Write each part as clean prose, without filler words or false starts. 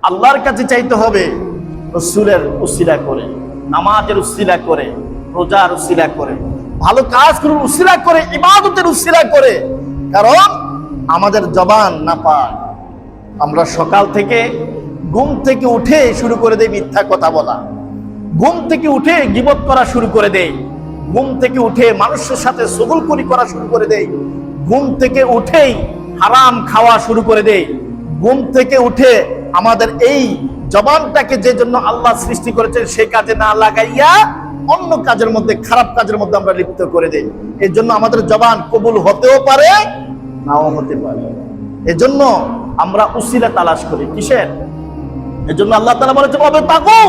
আল্লাহর কাছে চাইতে হবে রাসূলের উসিলা করে, নামাজের উসিলা করে, রোজার উসিলা করে, ভালো কাজগুলোর উসিলা করে, ইবাদতের উসিলা করে। কারণ আমাদের জবান নাপাক। আমরা সকাল থেকে ঘুম থেকে উঠে শুরু করে দেই মিথ্যা কথা বলা, ঘুম থেকে উঠে গীবত করা শুরু করে দেই, ঘুম থেকে উঠে মানুষের সাথে চগলখড়ি করা শুরু করে দেই, ঘুম থেকে উঠেই হারাম খাওয়া শুরু করে দেই, ঘুম থেকে উঠে আমাদের এই জবানটাকে যে জন্য আল্লাহ সৃষ্টি করেছেন সে কাজে না লাগাইয়া অন্য কাজের মধ্যে, খারাপ কাজের মধ্যে আমরা লিপ্ত করে দেই। এর জন্য আমাদের জবান কবুল হতেও পারে, নাও হতে পারে। এজন্য আমরা উসিলা তালাশ করি। কিসের? এজন্য আল্লাহ তাআলা বলেছে তাকু,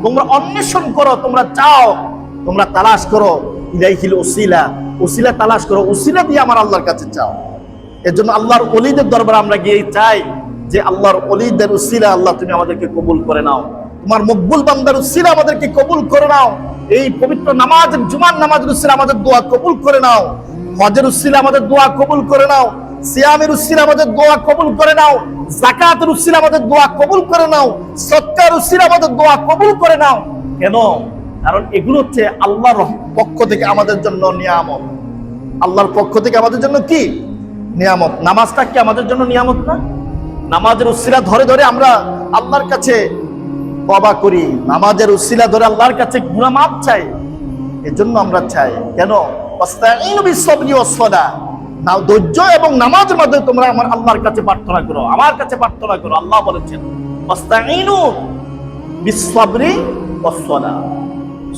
তোমরা অন্বেষণ করো, তোমরা চাও, তোমরা তালাশ করো, ইলাইহিল উসিলা, উসিলা তালাশ করো, উসিলা দিয়ে আমার আল্লাহর কাছে চাও। এজন্য আল্লাহর ওলিদের দরবারে আমরা গিয়ে চাই যে আল্লাহর ওলিদের উসিলা আল্লাহ তুমি আমাদেরকে কবুল করে নাও, তোমার মকবুল বান্দার উসিলা আমাদেরকে কবুল করে নাও, এই পবিত্র নামাজ জুমার নামাজের উসিলা আমাদের দোয়া কবুল করে নাও, হজের উসিলা আমাদের দোয়া কবুল করে নাও, সিয়ামের উসিলা আমাদের দোয়া কবুল করে নাও, যাকাতের উসিলা আমাদের দোয়া কবুল করে নাও, সদকার উসিলা আমাদের দোয়া কবুল করে নাও। কেন? কারণ এগুলো হচ্ছে আল্লাহর পক্ষ থেকে আমাদের জন্য নিয়ামত। আল্লাহর পক্ষ থেকে আমাদের জন্য কি নিয়ামত? নামাজটা কি আমাদের জন্য নিয়ামত না? নামাজের উসিলা ধরে ধরে আমরা আল্লাহর কাছে তওবা করি, নামাজের উসিলা ধরে আল্লাহর কাছে গুনাহ মাফ চাই। এজন্য আমরা চাই কেন? ওয়াস্তাঈনু বিস-সাবরি ওয়াস-সালাহ, নাও ধৈর্য এবং নামাজের মাধ্যমে তোমরা আমার আল্লাহর কাছে প্রার্থনা করো, আমার কাছে প্রার্থনা করো। আল্লাহ বলেছেন ওয়াস্তাঈনু বিস-সাবরি ওয়াস-সালাহ।